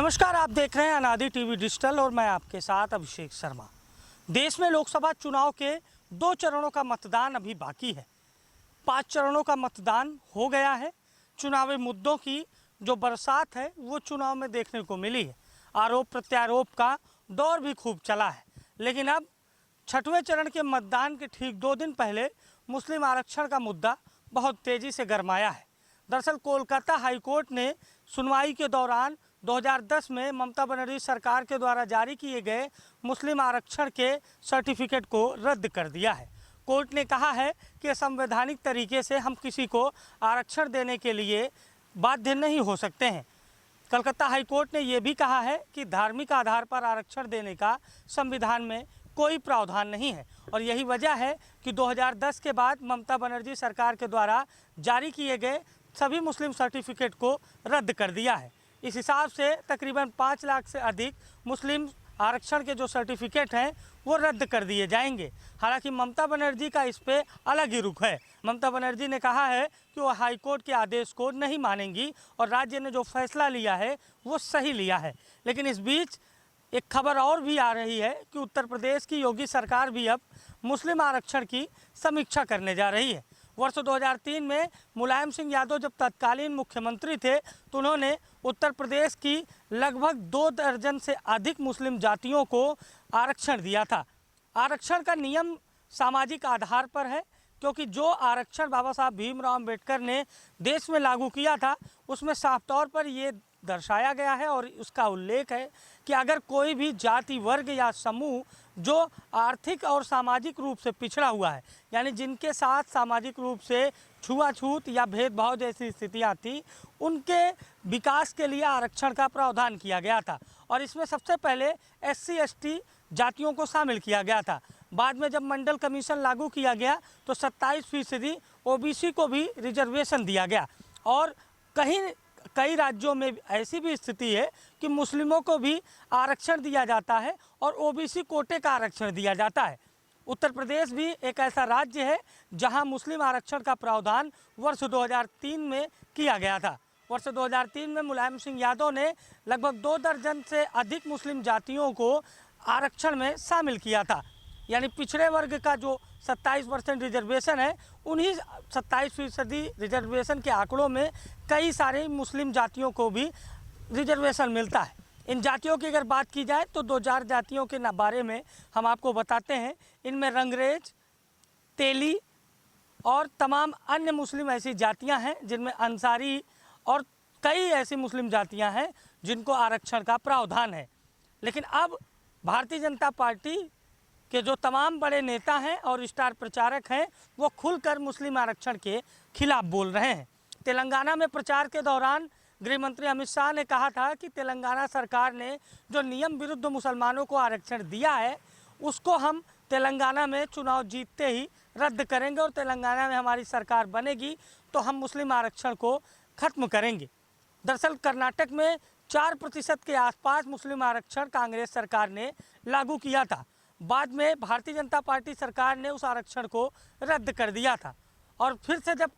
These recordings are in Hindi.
नमस्कार, आप देख रहे हैं अनादि टीवी डिजिटल और मैं आपके साथ अभिषेक शर्मा। देश में लोकसभा चुनाव के 2 चरणों का मतदान अभी बाकी है। 5 चरणों का मतदान हो गया है। चुनावी मुद्दों की जो बरसात है वो चुनाव में देखने को मिली है। आरोप प्रत्यारोप का दौर भी खूब चला है, लेकिन अब 6वें चरण के मतदान के ठीक 2 दिन पहले मुस्लिम आरक्षण का मुद्दा बहुत तेज़ी से गरमाया है। दरअसल कोलकाता हाईकोर्ट ने सुनवाई के दौरान 2010 में ममता बनर्जी सरकार के द्वारा जारी किए गए मुस्लिम आरक्षण के सर्टिफिकेट को रद्द कर दिया है। कोर्ट ने कहा है कि संवैधानिक तरीके से हम किसी को आरक्षण देने के लिए बाध्य नहीं हो सकते हैं। कलकत्ता हाईकोर्ट ने यह भी कहा है कि धार्मिक आधार पर आरक्षण देने का संविधान में कोई प्रावधान नहीं है और यही वजह है कि 2010 के बाद ममता बनर्जी सरकार के द्वारा जारी किए गए सभी मुस्लिम सर्टिफिकेट को रद्द कर दिया है। इस हिसाब से तकरीबन 5 लाख से अधिक मुस्लिम आरक्षण के जो सर्टिफिकेट हैं वो रद्द कर दिए जाएंगे। हालांकि ममता बनर्जी का इस पे अलग ही रुख है। ममता बनर्जी ने कहा है कि वो हाईकोर्ट के आदेश को नहीं मानेंगी और राज्य ने जो फैसला लिया है वो सही लिया है। लेकिन इस बीच एक खबर और भी आ रही है कि उत्तर प्रदेश की योगी सरकार भी अब मुस्लिम आरक्षण की समीक्षा करने जा रही है। वर्ष 2003 में मुलायम सिंह यादव जब तत्कालीन मुख्यमंत्री थे तो उन्होंने उत्तर प्रदेश की लगभग 2 दर्जन से अधिक मुस्लिम जातियों को आरक्षण दिया था। आरक्षण का नियम सामाजिक आधार पर है, क्योंकि जो आरक्षण बाबा साहब भीमराव अम्बेडकर ने देश में लागू किया था उसमें साफ तौर पर ये दर्शाया गया है और उसका उल्लेख है कि अगर कोई भी जाति, वर्ग या समूह जो आर्थिक और सामाजिक रूप से पिछड़ा हुआ है, यानी जिनके साथ सामाजिक रूप से छुआछूत या भेदभाव जैसी स्थितियां थी, उनके विकास के लिए आरक्षण का प्रावधान किया गया था और इसमें सबसे पहले SC ST जातियों को शामिल किया गया था। बाद में जब मंडल कमीशन लागू किया गया तो 27% OBC को भी रिजर्वेशन दिया गया और कई राज्यों में ऐसी भी स्थिति है कि मुस्लिमों को भी आरक्षण दिया जाता है और OBC कोटे का आरक्षण दिया जाता है। उत्तर प्रदेश भी एक ऐसा राज्य है जहां मुस्लिम आरक्षण का प्रावधान वर्ष 2003 में किया गया था। वर्ष 2003 में मुलायम सिंह यादव ने लगभग 2 दर्जन से अधिक मुस्लिम जातियों को आरक्षण में शामिल किया था। यानी पिछड़े वर्ग का जो 27% रिजर्वेशन है, उन्हीं 27% रिजर्वेशन के आंकड़ों में कई सारे मुस्लिम जातियों को भी रिजर्वेशन मिलता है। इन जातियों की अगर बात की जाए तो 2-4 जातियों के बारे में हम आपको बताते हैं। इनमें रंगरेज, तेली और तमाम अन्य मुस्लिम ऐसी जातियां हैं जिनमें अंसारी और कई ऐसी मुस्लिम जातियां हैं जिनको आरक्षण का प्रावधान है। लेकिन अब भारतीय जनता पार्टी के जो तमाम बड़े नेता हैं और स्टार प्रचारक हैं वो खुलकर मुस्लिम आरक्षण के खिलाफ बोल रहे हैं। तेलंगाना में प्रचार के दौरान गृह मंत्री अमित शाह ने कहा था कि तेलंगाना सरकार ने जो नियम विरुद्ध मुसलमानों को आरक्षण दिया है उसको हम तेलंगाना में चुनाव जीतते ही रद्द करेंगे और तेलंगाना में हमारी सरकार बनेगी तो हम मुस्लिम आरक्षण को ख़त्म करेंगे। दरअसल कर्नाटक में 4% के आसपास मुस्लिम आरक्षण कांग्रेस सरकार ने लागू किया था। बाद में भारतीय जनता पार्टी सरकार ने उस आरक्षण को रद्द कर दिया था और फिर से जब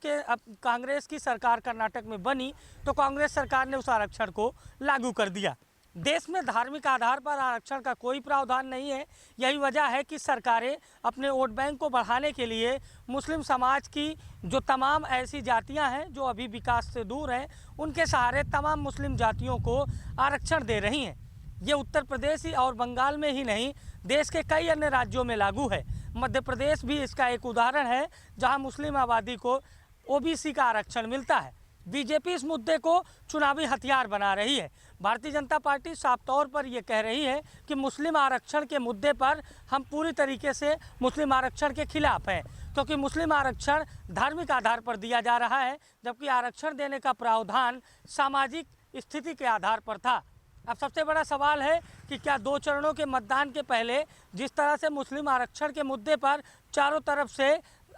कांग्रेस की सरकार कर्नाटक में बनी तो कांग्रेस सरकार ने उस आरक्षण को लागू कर दिया। देश में धार्मिक आधार पर आरक्षण का कोई प्रावधान नहीं है। यही वजह है कि सरकारें अपने वोट बैंक को बढ़ाने के लिए मुस्लिम समाज की जो तमाम ऐसी जातियां हैं जो अभी विकास से दूर हैं, उनके सहारे तमाम मुस्लिम जातियों को आरक्षण दे रही हैं। ये उत्तर प्रदेश ही और बंगाल में ही नहीं, देश के कई अन्य राज्यों में लागू है। मध्य प्रदेश भी इसका एक उदाहरण है जहां मुस्लिम आबादी को OBC का आरक्षण मिलता है। बीजेपी इस मुद्दे को चुनावी हथियार बना रही है। भारतीय जनता पार्टी साफ तौर पर यह कह रही है कि मुस्लिम आरक्षण के मुद्दे पर हम पूरी तरीके से मुस्लिम आरक्षण के खिलाफ हैं, क्योंकि मुस्लिम आरक्षण धार्मिक आधार पर दिया जा रहा है, जबकि आरक्षण देने का प्रावधान सामाजिक स्थिति के आधार पर था। अब सबसे बड़ा सवाल है कि क्या 2 चरणों के मतदान के पहले जिस तरह से मुस्लिम आरक्षण के मुद्दे पर चारों तरफ से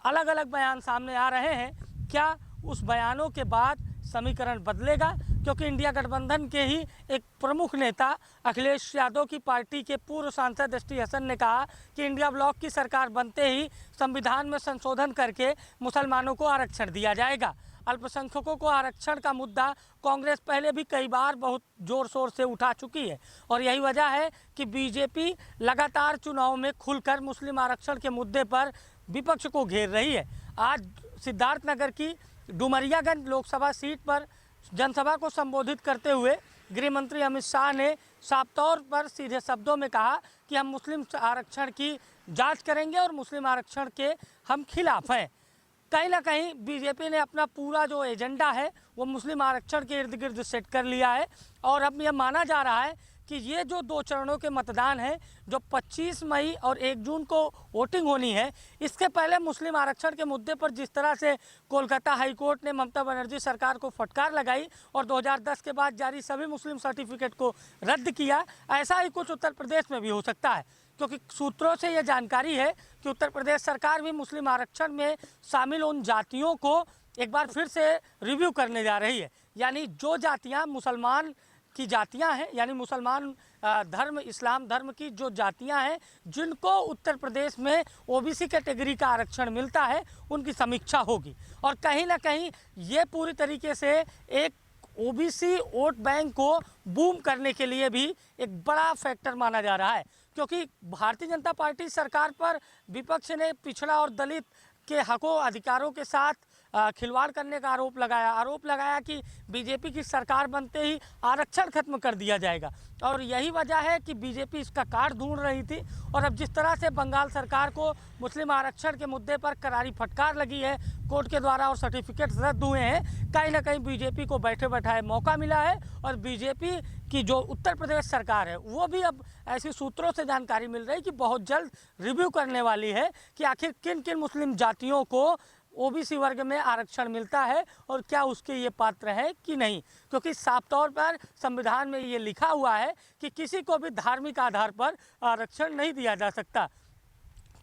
अलग अलग बयान सामने आ रहे हैं, क्या उस बयानों के बाद समीकरण बदलेगा? क्योंकि इंडिया गठबंधन के ही एक प्रमुख नेता अखिलेश यादव की पार्टी के पूर्व सांसद ST हसन ने कहा कि इंडिया ब्लॉक की सरकार बनते ही संविधान में संशोधन करके मुसलमानों को आरक्षण दिया जाएगा। अल्पसंख्यकों को आरक्षण का मुद्दा कांग्रेस पहले भी कई बार बहुत ज़ोर शोर से उठा चुकी है और यही वजह है कि बीजेपी लगातार चुनाव में खुलकर मुस्लिम आरक्षण के मुद्दे पर विपक्ष को घेर रही है। आज सिद्धार्थनगर की डुमरियागंज लोकसभा सीट पर जनसभा को संबोधित करते हुए गृह मंत्री अमित शाह ने साफ तौर पर सीधे शब्दों में कहा कि हम मुस्लिम आरक्षण की जांच करेंगे और मुस्लिम आरक्षण के हम खिलाफ हैं। कहीं ना कहीं बीजेपी ने अपना पूरा जो एजेंडा है वो मुस्लिम आरक्षण के इर्द गिर्द सेट कर लिया है और अब यह माना जा रहा है कि ये जो 2 चरणों के मतदान है, जो 25 मई और 1 जून को वोटिंग होनी है, इसके पहले मुस्लिम आरक्षण के मुद्दे पर जिस तरह से कोलकाता हाईकोर्ट ने ममता बनर्जी सरकार को फटकार लगाई और 2010 के बाद जारी सभी मुस्लिम सर्टिफिकेट को रद्द किया, ऐसा ही कुछ उत्तर प्रदेश में भी हो सकता है। क्योंकि सूत्रों से ये जानकारी है कि उत्तर प्रदेश सरकार भी मुस्लिम आरक्षण में शामिल उन जातियों को एक बार फिर से रिव्यू करने जा रही है। यानी जो जातियाँ मुसलमान की जातियां हैं, यानी मुसलमान धर्म, इस्लाम धर्म की जो जातियां हैं जिनको उत्तर प्रदेश में ओबीसी कैटेगरी का आरक्षण मिलता है, उनकी समीक्षा होगी। और कहीं ना कहीं ये पूरी तरीके से एक ओबीसी वोट बैंक को बूम करने के लिए भी एक बड़ा फैक्टर माना जा रहा है। क्योंकि भारतीय जनता पार्टी सरकार पर विपक्ष ने पिछड़ा और दलित के हकों अधिकारों के साथ खिलवाड़ करने का आरोप लगाया कि बीजेपी की सरकार बनते ही आरक्षण खत्म कर दिया जाएगा और यही वजह है कि बीजेपी इसका कार्ड ढूंढ रही थी। और अब जिस तरह से बंगाल सरकार को मुस्लिम आरक्षण के मुद्दे पर करारी फटकार लगी है कोर्ट के द्वारा और सर्टिफिकेट रद्द हुए हैं, कहीं ना कहीं बीजेपी को बैठे बैठाए मौका मिला है और बीजेपी की जो उत्तर प्रदेश सरकार है वो भी अब ऐसी सूत्रों से जानकारी मिल रही है कि बहुत जल्द रिव्यू करने वाली है कि आखिर किन किन मुस्लिम जातियों को ओबीसी वर्ग में आरक्षण मिलता है और क्या उसके ये पात्र है कि नहीं। क्योंकि साफ तौर पर संविधान में ये लिखा हुआ है कि किसी को भी धार्मिक आधार पर आरक्षण नहीं दिया जा सकता।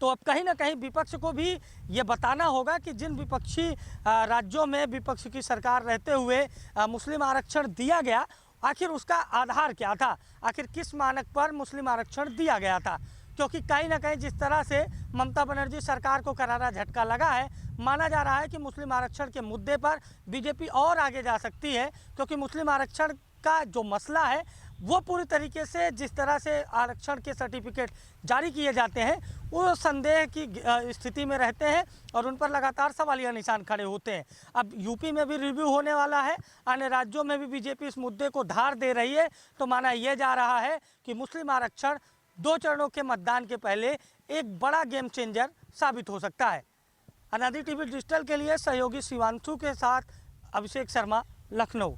तो अब कहीं ना कहीं विपक्ष को भी ये बताना होगा कि जिन विपक्षी राज्यों में विपक्ष की सरकार रहते हुए मुस्लिम आरक्षण दिया गया, आखिर उसका आधार क्या था, आखिर किस मानक पर मुस्लिम आरक्षण दिया गया था। क्योंकि कहीं ना कहीं जिस तरह से ममता बनर्जी सरकार को करारा झटका लगा है, माना जा रहा है कि मुस्लिम आरक्षण के मुद्दे पर बीजेपी और आगे जा सकती है। क्योंकि मुस्लिम आरक्षण का जो मसला है वो पूरी तरीके से जिस तरह से आरक्षण के सर्टिफिकेट जारी किए जाते हैं वो संदेह की स्थिति में रहते हैं और उन पर लगातार सवालिया निशान खड़े होते हैं। अब यूपी में भी रिव्यू होने वाला है, अन्य राज्यों में भी बीजेपी इस मुद्दे को धार दे रही है। तो माना यह जा रहा है कि मुस्लिम आरक्षण 2 चरणों के मतदान के पहले एक बड़ा गेम चेंजर साबित हो सकता है। अनादि टीवी डिजिटल के लिए सहयोगी शिवांशु के साथ अभिषेक शर्मा, लखनऊ।